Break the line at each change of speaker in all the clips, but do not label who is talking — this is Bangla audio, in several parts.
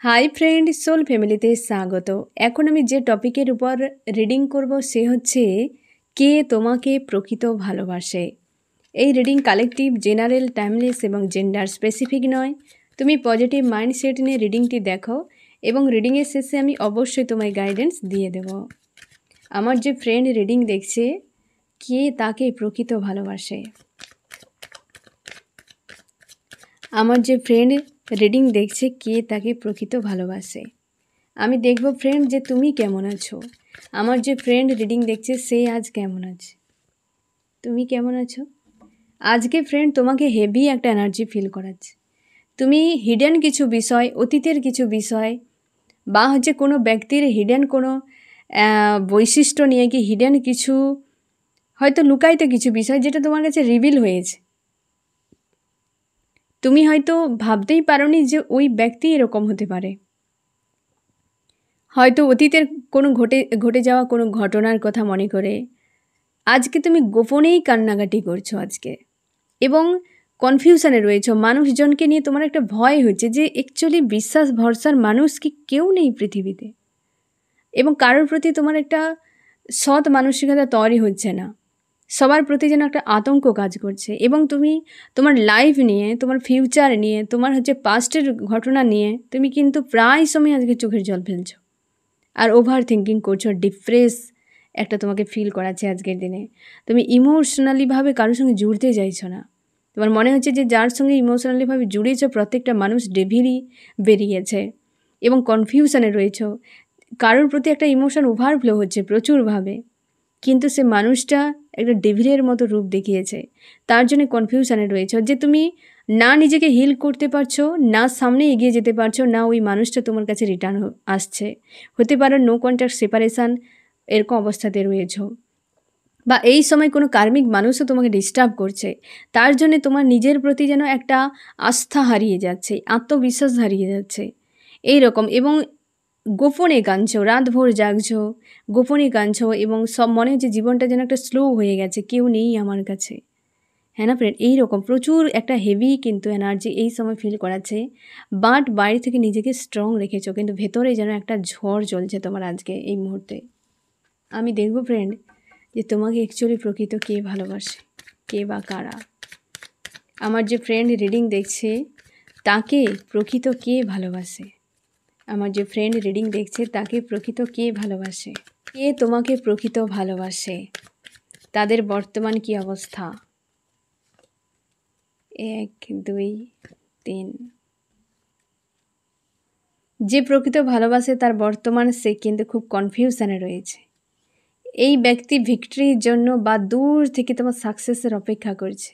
হাই ফ্রেন্ড, সোল ফ্যামিলিতে স্বাগত। এখন আমি যে টপিকের উপর রিডিং করব সে হচ্ছে কে তোমাকে প্রকৃত ভালোবাসে। এই রিডিং কালেকটিভ, জেনারেল, টাইমলেস এবং জেন্ডার স্পেসিফিক নয়। তুমি পজিটিভ মাইন্ডসেট নিয়ে রিডিংটি দেখো এবং রিডিংয়ের শেষে আমি অবশ্যই তোমায় গাইডেন্স দিয়ে দেব। আমার যে ফ্রেন্ড রিডিং দেখছে, কে তাকে প্রকৃত ভালোবাসে। আমার যে ফ্রেন্ড রিডিং দেখছে, কে তাকে প্রকৃত ভালোবাসে। আমি দেখব ফ্রেন্ড যে তুমি কেমন আছো। আমার যে ফ্রেন্ড রিডিং দেখছে সে আজ কেমন আছে, তুমি কেমন আছো। আজকে ফ্রেন্ড তোমাকে হেভি একটা এনার্জি ফিল করাচ্ছে। তুমি হিডেন কিছু বিষয়, অতীতের কিছু বিষয় বা হচ্ছে কোনো ব্যক্তির হিডেন কোনো বৈশিষ্ট্য নিয়ে কি হিডেন কিছু হয়তো লুকায়িত কিছু বিষয় যেটা তোমার কাছে রিভিল হয়েছে। তুমি হয়তো ভাবতেই পারোনি যে ওই ব্যক্তি এরকম হতে পারে। হয়তো অতীতের কোনো ঘটে যাওয়া কোনো ঘটনার কথা মনে করে আজকে তুমি গোপনেই কান্নাকাটি করছো আজকে, এবং কনফিউশনে রয়েছো। মানুষজনকে নিয়ে তোমার একটা ভয় হচ্ছে যে অ্যাকচুয়ালি বিশ্বাস ভরসার মানুষ কি কেউ নেই পৃথিবীতে, এবং কারোর প্রতি তোমার একটা সৎ মানসিকতা তৈরি হচ্ছে না। সবার প্রতি যেন একটা আতঙ্ক কাজ করছে, এবং তুমি তোমার লাইফ নিয়ে, তোমার ফিউচার নিয়ে, তোমার হচ্ছে পাস্টের ঘটনা নিয়ে তুমি কিন্তু প্রায় সময় আজকে চোখের জল ফেলছো আর ওভার থিঙ্কিং করছো। ডিপ্রেস একটা তোমাকে ফিল করাচ্ছে আজকের দিনে। তুমি ইমোশনালিভাবে কারোর সঙ্গে জুড়তে চাইছো না। তোমার মনে হচ্ছে যে যার সঙ্গে ইমোশনালিভাবে জুড়েছো প্রত্যেকটা মানুষ ডেভিলই বেরিয়েছে, এবং কনফিউশনে রয়েছো। কারোর প্রতি একটা ইমোশন ওভারফ্লো হচ্ছে প্রচুরভাবে, কিন্তু সে মানুষটা একটা ডেভিলের মতো রূপ দেখিয়েছে। তার জন্য কনফিউশনে রয়েছে যে তুমি না নিজেকে হিল করতে পারছো, না সামনে এগিয়ে যেতে পারছো, না ওই মানুষটা তোমার কাছে রিটার্ন আসছে। হতে পারে নো কন্ট্যাক্ট সেপারেশান, এরকম অবস্থাতে রয়েছো, বা এই সময় কোনো কার্মিক মানুষও তোমাকে ডিস্টার্ব করছে। তার জন্য তোমার নিজের প্রতি যেন একটা আস্থা হারিয়ে যাচ্ছে, আত্মবিশ্বাস হারিয়ে যাচ্ছে এই রকম। এবং গোপনে কাঁদছো, রাতভর জাগছো, গোপনে কাঁদছো, এবং সব মনে হচ্ছে জীবনটা যেন একটা স্লো হয়ে গেছে, কেউ নেই আমার কাছে। হ্যাঁ না ফ্রেন্ড, এইরকম প্রচুর একটা হেভি কিন্তু এনার্জি এই সময় ফিল করাচ্ছে। বাট বাইরে থেকে নিজেকে স্ট্রং রেখেছো, কিন্তু ভেতরে যেন একটা ঝড় চলছে তোমার আজকে এই মুহূর্তে। আমি দেখব ফ্রেন্ড যে তোমাকে অ্যাকচুয়ালি প্রকৃত কে ভালোবাসে, কে বা কারা। আমার যে ফ্রেন্ড রিডিং দেখছে তাকে প্রকৃত কে ভালোবাসে। আমার যে ফ্রেন্ড রিডিং দেখছে তাকে প্রকৃত কে ভালোবাসে, কে তোমাকে প্রকৃত ভালোবাসে, তাদের বর্তমান কি অবস্থা। 1 2 3। যে প্রকৃত ভালোবাসে তার বর্তমান সে কিন্তু খুব কনফিউশনে রয়েছে। এই ব্যক্তি ভিক্টরির জন্য বা দূর থেকে তোমার সাকসেসের অপেক্ষা করছে।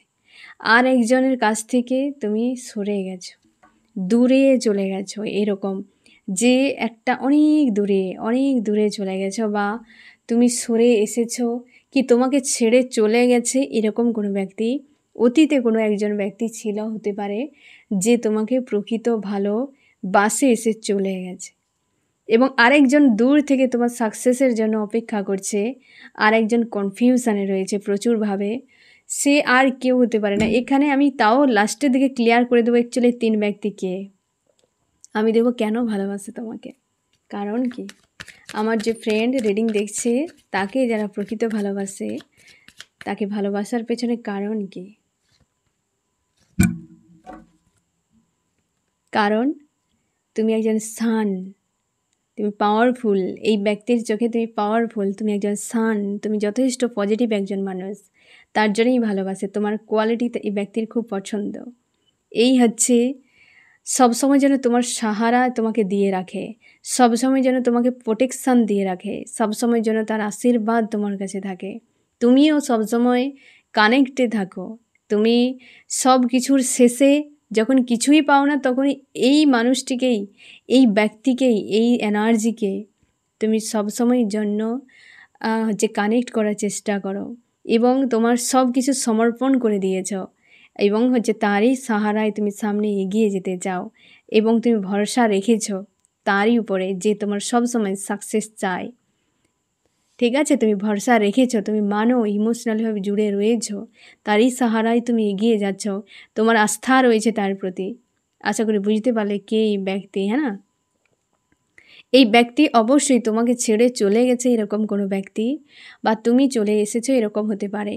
আর একজনের কাছ থেকে তুমি সরে গেছো, দূরে চলে গেছো, এরকম যে একটা অনেক দূরে চলে গেছো, বা তুমি সরে এসেছো, কি তোমাকে ছেড়ে চলে গেছে এরকম কোনো ব্যক্তি। অতীতে কোনো একজন ব্যক্তি ছিল, হতে পারে, যে তোমাকে প্রকৃত ভালোবাসে এসে চলে গেছে, এবং আরেকজন দূর থেকে তোমার সাকসেসের জন্য অপেক্ষা করছে। আরেকজন কনফিউশনে রয়েছে প্রচুরভাবে, সে আর কেউ হতে পারে না। এখানে আমি তাও লাস্টের দিকে ক্লিয়ার করে দেবো অ্যাকচুয়ালি 3 ব্যক্তিকে। আমি দেবো কেন ভালোবাসে তোমাকে, কারণ কি। আমার যে ফ্রেন্ড রিডিং দেখছে তাকে যারা প্রকৃত ভালোবাসে, তাকে ভালোবাসার পেছনে কারণ কি। কারণ তুমি একজন সান, তুমি পাওয়ারফুল। এই ব্যক্তির চোখে তুমি পাওয়ারফুল, তুমি একজন সান, তুমি যথেষ্ট পজিটিভ একজন মানুষ। তার জন্যই ভালোবাসে, তোমার কোয়ালিটি এই ব্যক্তির খুব পছন্দ। এই হচ্ছে সবসময় যেন তোমার সাহারা তোমাকে দিয়ে রাখে, সবসময় যেন তোমাকে প্রোটেকশান দিয়ে রাখে, সবসময় যেন তার আশীর্বাদ তোমার কাছে থাকে। তুমিও সবসময় কানেক্টে থাকো। তুমি সব কিছুর শেষে যখন কিছুই পাও না, তখন এই মানুষটিকেই, এই ব্যক্তিকেই, এই এনার্জিকে তুমি সবসময়ের জন্য হচ্ছে কানেক্ট করার চেষ্টা করো, এবং তোমার সব কিছু সমর্পণ করে দিয়েছ, এবং হচ্ছে তারই সাহারায় তুমি সামনে এগিয়ে যেতে চাও, এবং তুমি ভরসা রেখেছ তারই উপরে, যে তোমার সব সময় সাকসেস চায়। ঠিক আছে, তুমি ভরসা রেখেছ, তুমি মানো, ইমোশনালিভাবে জুড়ে রয়েছ, তারই সাহারায় তুমি এগিয়ে যাচ্ছ, তোমার আস্থা রয়েছে তার প্রতি। আশা করি বুঝতে পারলে কে এই ব্যক্তি, হ্যাঁ না। এই ব্যক্তি অবশ্যই তোমাকে ছেড়ে চলে গেছে এরকম কোনো ব্যক্তি, বা তুমি চলে এসেছো এরকম হতে পারে,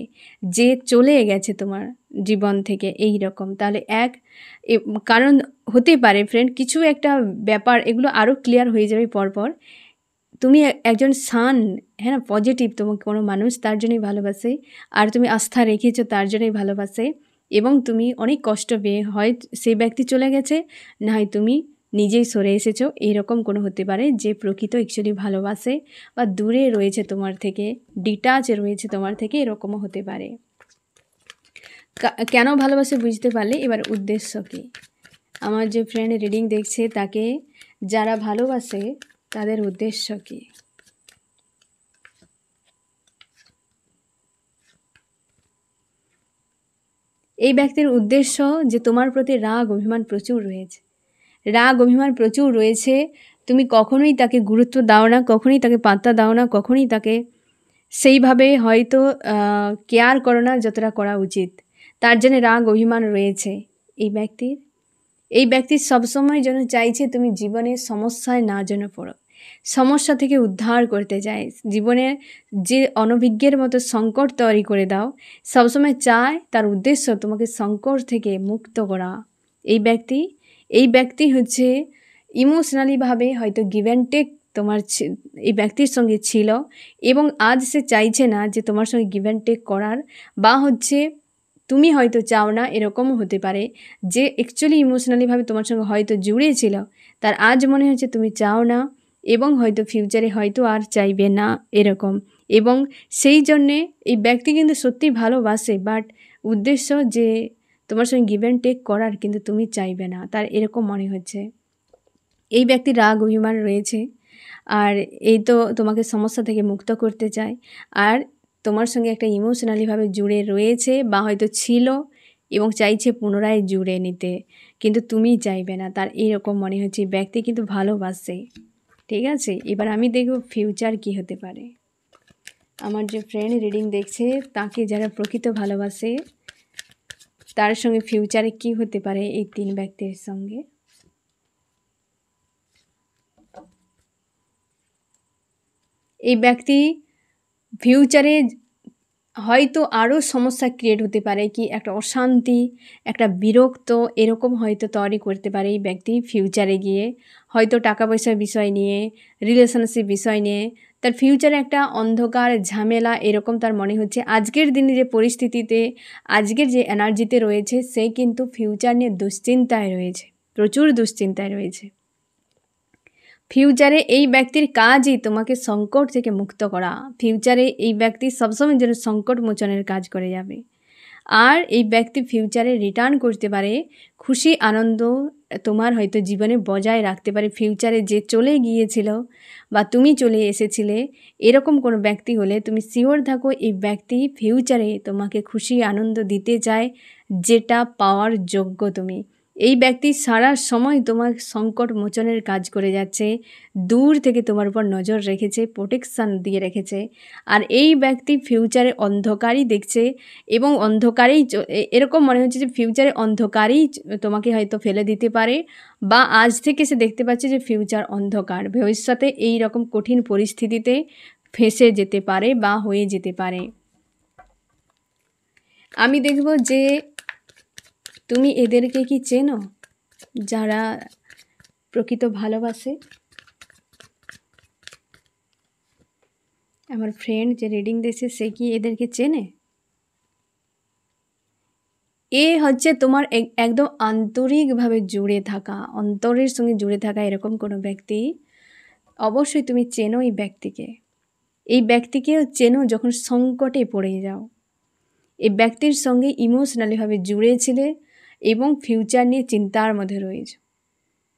যে চলে গেছে তোমার জীবন থেকে এই রকম। তাহলে কারণ হতে পারে ফ্রেন্ড, কিছু একটা ব্যাপার, এগুলো আরও ক্লিয়ার হয়ে যাবে পরপর। তুমি একজন সান, হ্যাঁ না, পজিটিভ, তোমাকে কোনো মানুষ তার জন্যই ভালোবাসে, আর তুমি আস্থা রেখেছো তার জন্যই ভালোবাসে, এবং তুমি অনেক কষ্ট পেয়ে হয় সেই ব্যক্তি চলে গেছে, না হয় তুমি নিজেই সরে এসেছো, এইরকম কোনো হতে পারে, যে প্রকৃত অ্যাকচুয়ালি ভালোবাসে বা দূরে রয়েছে তোমার থেকে, ডিটাচ রয়েছে তোমার থেকে, এরকমও হতে পারে। কেন ভালোবাসে বুঝতে পারলে এবার উদ্দেশ্য কী। আমার যে ফ্রেন্ড রিডিং দেখছে তাকে যারা ভালোবাসে তাদের উদ্দেশ্য কী। এই ব্যক্তির উদ্দেশ্য যে তোমার প্রতি রাগ অভিমান প্রচুর রয়েছে, রাগ অভিমান প্রচুর রয়েছে, তুমি কখনোই তাকে গুরুত্ব দাও না, কখনোই তাকে পাত্তা দাও না, কখনোই তাকে সেইভাবে হয়তো কেয়ার করো না যতটা করা উচিত, তার জন্য রাগ অভিমান রয়েছে এই ব্যক্তির। এই ব্যক্তি সবসময় যেন চাইছে তুমি জীবনের সমস্যায় না যেন পড়ো, সমস্যা থেকে উদ্ধার করতে চায়, জীবনের যে অনভিজ্ঞের মতো সংকট তৈরি করে দাও, সবসময় চায়, তার উদ্দেশ্য তোমাকে সংকট থেকে মুক্ত করা। এই ব্যক্তি হচ্ছে ইমোশনালিভাবে হয়তো গিভ অ্যান্ড টেক তোমার এই ব্যক্তির সঙ্গে ছিল, এবং আজ সে চাইছে না যে তোমার সঙ্গে গিভ অ্যান্ড টেক করার, বা হচ্ছে তুমি হয়তো চাও না, এরকমও হতে পারে, যে অ্যাকচুয়ালি ইমোশনালিভাবে তোমার সঙ্গে হয়তো জুড়েছিল, তার আজ মনে হচ্ছে তুমি চাও না, এবং হয়তো ফিউচারে হয়তো আর চাইবে না এরকম। এবং সেই জন্যে এই ব্যক্তি কিন্তু সত্যি ভালোবাসে, বাট উদ্দেশ্য যে তোমার সঙ্গে গিভ অ্যান্ড টেক করার, কিন্তু তুমি চাইবে না, তার এরকম মনে হচ্ছে। এই ব্যক্তির রাগ অভিমান রয়েছে, আর এই তো তোমাকে সমস্যা থেকে মুক্ত করতে চায়, আর তোমার সঙ্গে একটা ইমোশনালিভাবে জুড়ে রয়েছে বা হয়তো ছিল, এবং চাইছে পুনরায় জুড়ে নিতে, কিন্তু তুমি চাইবে না, তার এইরকম মনে হচ্ছে। ব্যক্তি কিন্তু ভালোবাসে, ঠিক আছে। এবার আমি দেখব ফিউচার কি হতে পারে। আমার যে ফ্রেন্ড রিডিং দেখছে তাকে যারা প্রকৃত ভালোবাসে তার সঙ্গে ফিউচারে কি হতে পারে এই 3 ব্যক্তির সঙ্গে। এই ব্যক্তি ফিউচারে হয়তো আরও সমস্যা ক্রিয়েট হতে পারে, কি একটা অশান্তি, একটা বিরক্ত এরকম হয়তো তৈরি করতে পারে এই ব্যক্তি ফিউচারে গিয়ে, হয়তো টাকা পয়সার বিষয় নিয়ে, রিলেশনশিপ বিষয় নিয়ে, তার ফিউচারে একটা অন্ধকার ঝামেলা এরকম তার মনে হচ্ছে। আজকের দিনে যে পরিস্থিতিতে, আজকের যে এনার্জিতে রয়েছে, সে কিন্তু ফিউচার নিয়ে দুশ্চিন্তায় রয়েছে, প্রচুর দুশ্চিন্তায় রয়েছে। ফিউচারে এই ব্যক্তির কাজই তোমাকে সংকট থেকে মুক্ত করা। ফিউচারে এই ব্যক্তি সবসময় যেন সংকট মোচনের কাজ করে যাবে, আর এই ব্যক্তি ফিউচারে রিটার্ন করতে পারে, খুশি আনন্দ তোমার হয়তো জীবনে বজায় রাখতে পারে। ফিউচারে যে চলে গিয়েছিল বা তুমি চলে এসেছিলে, এরকম কোনো ব্যক্তি হলে তুমি শিওর থাকো এই ব্যক্তি ফিউচারে তোমাকে খুশি আনন্দ দিতে চায়, যেটা পাওয়ার যোগ্য তুমি। এই ব্যক্তি সারা সময় তোমার সংকট মোচনের কাজ করে যাচ্ছে, দূর থেকে তোমার উপর নজর রেখেছে, প্রোটেকশান দিয়ে রেখেছে, আর এই ব্যক্তি ফিউচারে অন্ধকারই দেখছে, এবং অন্ধকারেই এরকম মনে হচ্ছে যে ফিউচারে অন্ধকারেই তোমাকে হয়তো ফেলে দিতে পারে, বা আজ থেকে সে দেখতে পাচ্ছে যে ফিউচার অন্ধকার, ভবিষ্যতে এই রকম কঠিন পরিস্থিতিতে ফেঁসে যেতে পারে বা হয়ে যেতে পারে। আমি দেখব যে তুমি এদেরকে কি চেনো, যারা প্রকৃত ভালোবাসে। আমার ফ্রেন্ড যে রিডিং দিয়েছে সে কি এদেরকে চেনে? এ হচ্ছে তোমার একদম আন্তরিকভাবে জুড়ে থাকা, অন্তরের সঙ্গে জুড়ে থাকা এরকম কোনো ব্যক্তি। অবশ্যই তুমি চেনো এই ব্যক্তিকে, এই ব্যক্তিকে চেনো যখন সংকটে পড়ে যাও। এই ব্যক্তির সঙ্গে ইমোশনালিভাবে জুড়েছিলে এবং ফিউচার নিয়ে চিন্তার মধ্যে রয়েছে,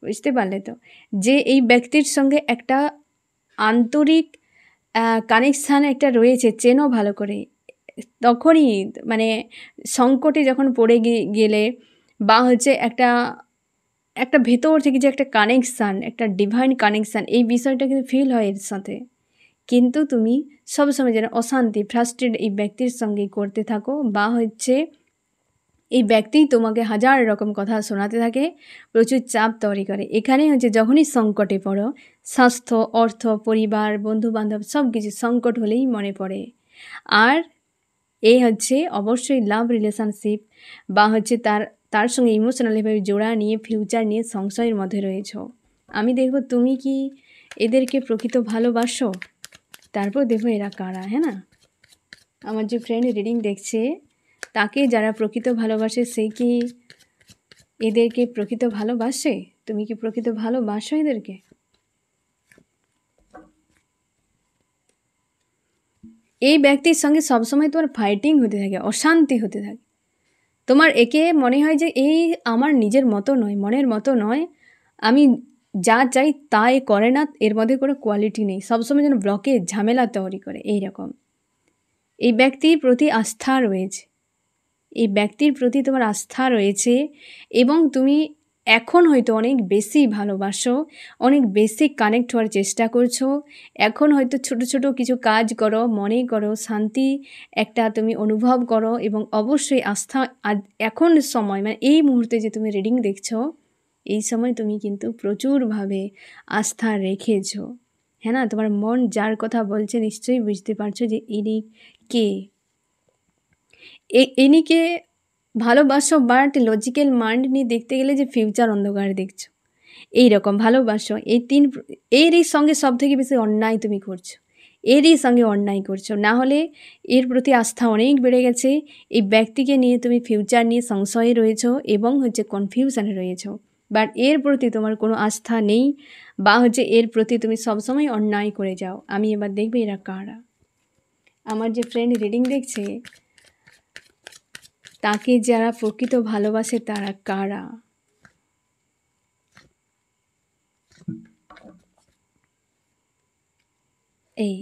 বুঝতে পারলে তো, যে এই ব্যক্তির সঙ্গে একটা আন্তরিক কানেকশান একটা রয়েছে, চেনো ভালো করে। তখনই মানে সংকটে যখন পড়ে গেলে, বা হচ্ছে একটা ভেতর থেকে যে একটা কানেকশান, একটা ডিভাইন কানেকশান, এই বিষয়টা কিন্তু ফিল হয় এর সাথে। কিন্তু তুমি সবসময় যেন অশান্তি, ফ্রাস্ট্রেট এই ব্যক্তির সঙ্গে করতে থাকো, বা হচ্ছে এই ব্যক্তিই তোমাকে হাজার রকম কথা শোনাতে থাকে, প্রচুর চাপ তৈরি করে। এখানেই হচ্ছে যখনই সংকটে পড়ো, স্বাস্থ্য, অর্থ, পরিবার, বন্ধুবান্ধব সব কিছু সংকট হলেই মনে পড়ে। আর এই হচ্ছে অবশ্যই লাভ রিলেশনশিপ বা হচ্ছে তার সঙ্গে ইমোশনালিভাবে জোড়া নিয়ে ফিউচার নিয়ে সংশয়ের মধ্যে রয়েছ। আমি দেখব তুমি কি এদেরকে প্রকৃত ভালোবাসো, তারপর দেখো এরা কারা। হ্যাঁ না, আমার যে ফ্রেন্ড রিডিং দেখছে তাকে যারা প্রকৃত ভালোবাসে সে কি এদেরকে প্রকৃত ভালোবাসে? তুমি কি প্রকৃত ভালোবাসো এদেরকে? এই ব্যক্তির সঙ্গে সবসময় তোমার ফাইটিং হতে থাকে, অশান্তি হতে থাকে। তোমার একে মনে হয় যে এই আমার নিজের মতো নয়, মনের মতো নয়, আমি যা চাই তাই করে না, এর মধ্যে কোনো কোয়ালিটি নেই, সবসময় যেন ব্লকে ঝামেলা তৈরি করে। এই রকম এই ব্যক্তির প্রতি আস্থা রয়েছে, এই ব্যক্তির প্রতি তোমার আস্থা রয়েছে এবং তুমি এখন হয়তো অনেক বেশি ভালোবাসো, অনেক বেশি কানেক্ট হওয়ার চেষ্টা করছো। এখন হয়তো ছোট ছোট কিছু কাজ করো, মনে করো, শান্তি একটা তুমি অনুভব করো এবং অবশ্যই আস্থা এখন সময় মানে এই মুহূর্তে যে তুমি রিডিং দেখছো এই সময় তুমি কিন্তু প্রচুরভাবে আস্থা রেখেছো। হ্যাঁ না, তোমার মন যার কথা বলছে নিশ্চয়ই বুঝতে পারছো যে ইনি কে। ইনিকে ভালোবাসো, বাট লজিক্যাল মাইন্ড নিয়ে দেখতে গেলে যে ফিউচার অন্ধকার দেখছো এই রকম ভালোবাসো। এরই সঙ্গে সব থেকে বেশি অন্যায় তুমি করছো, এরই সঙ্গে অন্যায় করছো। না হলে এর প্রতি আস্থা অনেক বেড়ে গেছে। এই ব্যক্তিকে নিয়ে তুমি ফিউচার নিয়ে সংশয়ে রয়েছো এবং হচ্ছে কনফিউশনে রয়েছো, বাট এর প্রতি তোমার কোনো আস্থা নেই বা হচ্ছে এর প্রতি তুমি সবসময় অন্যায় করে যাও। আমি এবার দেখবে এরা কারা। আমার যে ফ্রেন্ড রিডিং দেখছে তাকে যারা প্রকৃত ভালোবাসে তারা কারা। এই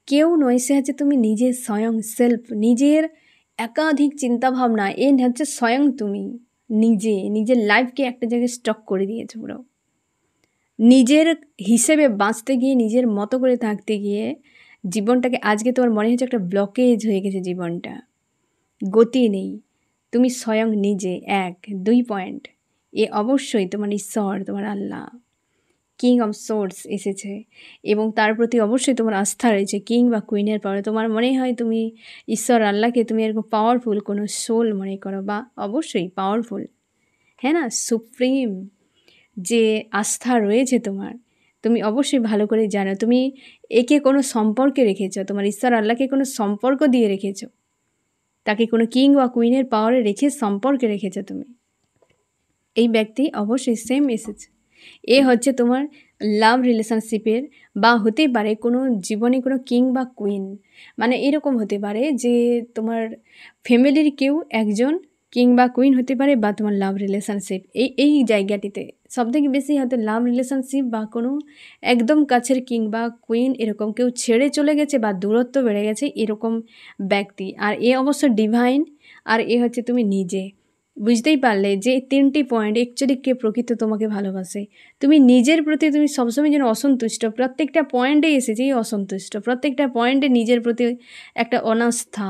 কেউ নয়, সে হচ্ছে তুমি নিজের স্বয়ং সেলফ, নিজের একাধিক চিন্তাভাবনা, এ হচ্ছে স্বয়ং তুমি নিজের লাইফকে একটা জায়গায় স্টক করে দিয়েছো পুরো। নিজের হিসেবে বাঁচতে গিয়ে, নিজের মতো করে থাকতে গিয়ে জীবনটাকে আজকে তোমার মনে হচ্ছে একটা ব্লকেজ হয়ে গেছে, জীবনটা গতি নেই। তুমি স্বয়ং নিজে 1, 2 পয়েন্ট। এ অবশ্যই তোমার ঈশ্বর, তোমার আল্লাহ, কিং অফ সোর্স এসেছে এবং তার প্রতি অবশ্যই তোমার আস্থা রয়েছে। কিং বা কুইনের পরে তোমার মনে হয় তুমি ঈশ্বর আল্লাহকে তুমি এরকম পাওয়ারফুল কোনো সোল মনে করো, বা অবশ্যই পাওয়ারফুল। হ্যাঁ না, সুপ্রিম যে আস্থা রয়েছে তোমার, তুমি অবশ্যই ভালো করে জানো। তুমি একে কোনো সম্পর্কে রেখেছো, তোমার ঈশ্বর আল্লাহকে কোনো সম্পর্ক দিয়ে রেখেছো, তাকে কোনো কিং বা কুইনের পাওয়ারে রেখে সম্পর্কে রেখেছো তুমি। এই ব্যক্তি অবশ্যই সেম এসেছে। এ হচ্ছে তোমার লাভ রিলেশনশিপের, বা হতে পারে কোনো জীবনে কোনো কিং বা কুইন, মানে এরকম হতে পারে যে তোমার ফ্যামিলির কেউ একজন কিং বা কুইন হতে পারে, বা তোমার লাভ রিলেশনশিপ এই জায়গাটিতে সবথেকে বেশি হয়তো লাভ রিলেশনশিপ বা কোনো একদম কাছের কিং বা কুইন এরকম কেউ ছেড়ে চলে গেছে বা দূরত্ব বেড়ে গেছে এরকম ব্যক্তি। আর এ অবশ্য ডিভাইন, আর এ হচ্ছে তুমি নিজে। বুঝতেই পারলে যে 3টি পয়েন্ট অ্যাকচুয়ালি কে প্রকৃত তোমাকে ভালোবাসে। তুমি নিজের প্রতি তুমি সবসময় যেন অসন্তুষ্ট, প্রত্যেকটা পয়েন্টে এসেছে এই অসন্তুষ্ট, প্রত্যেকটা পয়েন্টে নিজের প্রতি একটা অনাস্থা।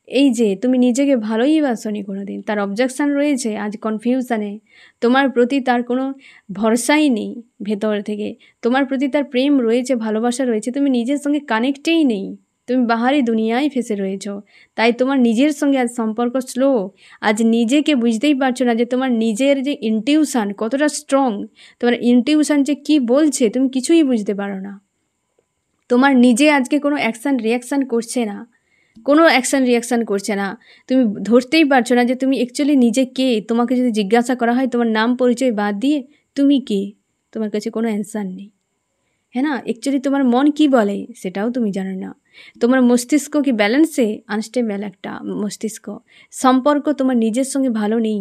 এই যে তুমি নিজেকে ভালোই বাসনি কোনো দিন, তার অবজেকশান রয়েছে, আজ কনফিউশানে তোমার প্রতি তার কোনো ভরসাই নেই ভেতর থেকে, তোমার প্রতি তার প্রেম রয়েছে, ভালোবাসা রয়েছে, তুমি নিজের সঙ্গে কানেক্টেই নেই, তুমি বাহারি দুনিয়ায় ফেসে রয়েছো। তাই তোমার নিজের সঙ্গে আজ সম্পর্ক স্লো। আজ নিজেকে বুঝতেই পারছো না যে তোমার নিজের যে ইনটিউশান কতটা স্ট্রং, তোমার ইনটিউশান যে কী বলছে তুমি কিছুই বুঝতে পারো না। তোমার নিজে আজকে কোনো অ্যাকশান রিয়াকশান করছে না, কোনো অ্যাকশান রিয়াকশান করছে না, তুমি ধরতেই পারছো না যে তুমি অ্যাকচুয়ালি নিজে কে। তোমাকে যদি জিজ্ঞাসা করা হয় তোমার নাম পরিচয় বাদ দিয়ে তুমি কে, তোমার কাছে কোনো অ্যান্সার নেই। হ্যাঁ না, অ্যাকচুয়ালি তোমার মন কি বলে সেটাও তুমি জানো না। তোমার মস্তিষ্ক কি ব্যালেন্সে? আনস্টেবল একটা মস্তিষ্ক। সম্পর্ক তোমার নিজের সঙ্গে ভালো নেই,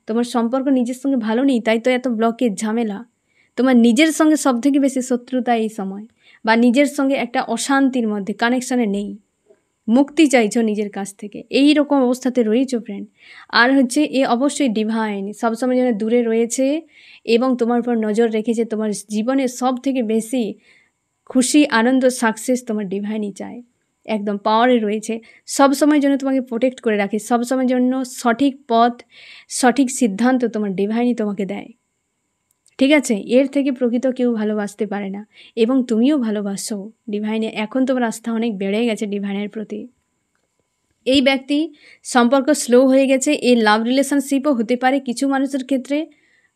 তোমার সম্পর্ক নিজের সঙ্গে ভালো নেই, তাই তো এত ব্লকের ঝামেলা। তোমার নিজের সঙ্গে সবথেকে বেশি শত্রুতা এই সময়, বা নিজের সঙ্গে একটা অশান্তির মধ্যে কানেকশানে নেই, মুক্তি চাইছো নিজের কাছ থেকে, এই রকম অবস্থাতে রয়েছো ফ্রেন্ড। আর হচ্ছে এ অবশ্যই ডিভাইন, সবসময় যেন দূরে রয়েছে এবং তোমার উপর নজর রেখেছে। তোমার জীবনে সব থেকে বেশি খুশি, আনন্দ, সাকসেস তোমার ডিভাইনই চায়। একদম পাওয়ারে রয়েছে, সবসময়ের জন্য তোমাকে প্রোটেক্ট করে রাখে, সবসময়ের জন্য সঠিক পথ, সঠিক সিদ্ধান্ত তোমার ডিভাইনই তোমাকে দেয়। ঠিক আছে, এর থেকে প্রকৃত কেউ ভালোবাসতে পারে না, এবং তুমিও ভালোবাসো ডিভাইনে। এখন তোমার আস্থা অনেক বেড়ে গেছে ডিভাইনের প্রতি। এই ব্যক্তি সম্পর্ক স্লো হয়ে গেছে, এই লাভ রিলেশনশিপও হতে পারে কিছু মানুষের ক্ষেত্রে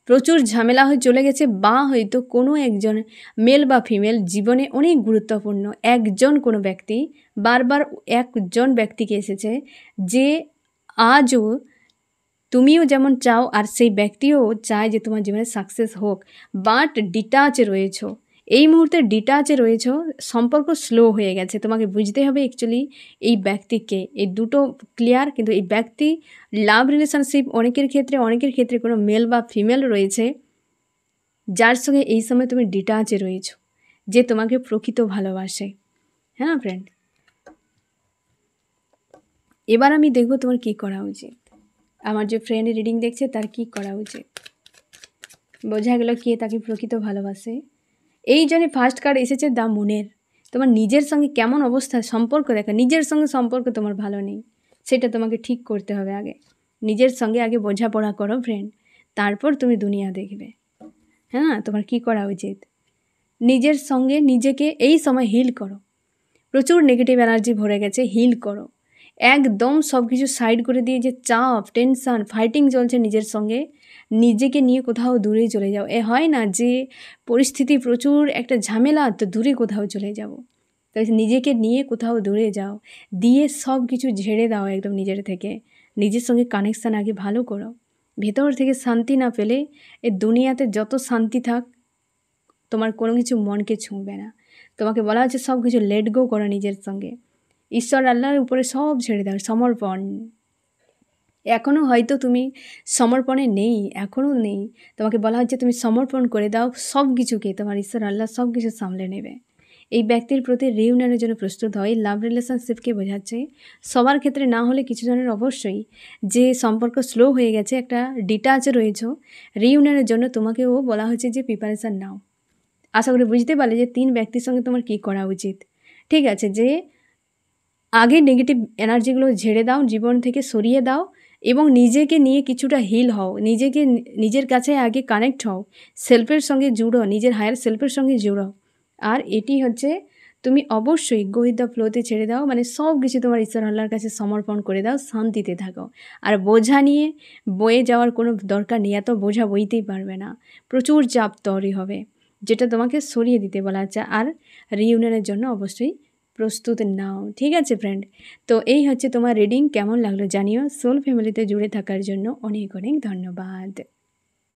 প্রচুর ঝামেলা হয়ে চলে গেছে, বা হয়তো কোনো একজন মেল বা ফিমেল জীবনে অনেক গুরুত্বপূর্ণ একজন কোনো ব্যক্তি বারবার একজন ব্যক্তিকে এসেছে যে আজও তুমিও যেমন চাও আর সেই ব্যক্তিও চায় যে তোমার জীবনে সাকসেস হোক, বাট ডিটাচে রয়েছো, এই মুহূর্তে ডিটাচে রয়েছো, সম্পর্ক স্লো হয়ে গেছে। তোমাকে বুঝতে হবে অ্যাকচুয়ালি এই ব্যক্তিকে, এই দুটো ক্লিয়ার। কিন্তু এই ব্যক্তি লাভ রিলেশনশিপ অনেকের ক্ষেত্রে কোনো মেল বা ফিমেল রয়েছে যার সঙ্গে এই সময় তুমি ডিটাচে রয়েছো, যে তোমাকে প্রকৃত ভালোবাসে। হ্যাঁ ফ্রেন্ড, এবার আমি দেখব তোমার কি করা উচিত। আমার যে ফ্রেন্ড রিডিং দেখছে তার কি করা উচিত। বোঝা গেল কে তাকে প্রকৃত ভালোবাসে। এই জন্য ফার্স্ট কার্ড এসেছে দ্য মুনের। তোমার নিজের সঙ্গে কেমন অবস্থা, সম্পর্ক দেখা, নিজের সঙ্গে সম্পর্ক তোমার ভালো নেই, সেটা তোমাকে ঠিক করতে হবে আগে। নিজের সঙ্গে আগে বোঝাপড়া করো ফ্রেন্ড, তারপর তুমি দুনিয়া দেখবে। হ্যাঁ, তোমার কি করা উচিত, নিজের সঙ্গে নিজেকে এই সময় হিল করো। প্রচুর নেগেটিভ এনার্জি ভরে গেছে, হিল করো একদম। সব কিছু সাইড করে দিয়ে যে চাপ, টেনশান, ফাইটিং চলছে নিজের সঙ্গে, নিজেকে নিয়ে কোথাও দূরে চলে যাও। এ হয় না যে পরিস্থিতি প্রচুর একটা ঝামেলা, তো দূরে কোথাও চলে যাব। তাই নিজেকে নিয়ে কোথাও দূরে যাও, দিয়ে সব কিছু ঝেড়ে দাও একদম নিজের থেকে। নিজের সঙ্গে কানেকশান আগে ভালো করো। ভেতর থেকে শান্তি না পেলে এ দুনিয়াতে যত শান্তি থাক, তোমার কোনো কিছু মনকে ছুঁবে না। তোমাকে বলা হচ্ছে সব কিছু লেট গো করো নিজের সঙ্গে, ঈশ্বর আল্লাহর উপরে সব ছেড়ে দাও, সমর্পণ। এখনও হয়তো তুমি সমর্পণে নেই, এখনও নেই, তোমাকে বলা হচ্ছে তুমি সমর্পণ করে দাও সব কিছুকে, তোমার ঈশ্বর আল্লাহ সব কিছু সামলে নেবে। এই ব্যক্তির প্রতি রিউনিয়নের জন্য প্রস্তুত হয়, লাভ রিলেশনশিপকে বোঝাচ্ছে। সবার ক্ষেত্রে না হলে কিছু জনের অবশ্যই, যে সম্পর্ক স্লো হয়ে গেছে, একটা ডিটাচে রয়েছে, রিউনিয়নের জন্য তোমাকেও বলা হচ্ছে যে প্রিপারেশান নাও। আশা করি বুঝতে পারলে যে 3 ব্যক্তির সঙ্গে তোমার কী করা উচিত। ঠিক আছে, যে আগে নেগেটিভ এনার্জিগুলো ঝেড়ে দাও, জীবন থেকে সরিয়ে দাও, এবং নিজেকে নিয়ে কিছুটা হিল হও, নিজের কাছে আগে কানেক্ট হও, সেলফের সঙ্গে জুড়ো, নিজের হায়ার সেলফের সঙ্গে জুড়ো। আর এটি হচ্ছে তুমি অবশ্যই গো উইথ দ্য ফ্লোতে ছেড়ে দাও, মানে সব কিছু তোমার ঈশ্বর আল্লাহর কাছে সমর্পণ করে দাও, শান্তিতে থাকো। আর বোঝা নিয়ে বয়ে যাওয়ার কোনো দরকার নেই, এত বোঝা বইতেই পারবে না, প্রচুর চাপ তৈরি হবে, যেটা তোমাকে সরিয়ে দিতে বলা হচ্ছে। আর রিইউনিয়নের জন্য অবশ্যই প্রস্তুত নাও। ঠিক আছে ফ্রেন্ড, তো এই হচ্ছে তোমার রিডিং। কেমন লাগলো জানিও। সোল ফ্যামিলিতে জুড়ে থাকার জন্য অনেক অনেক ধন্যবাদ।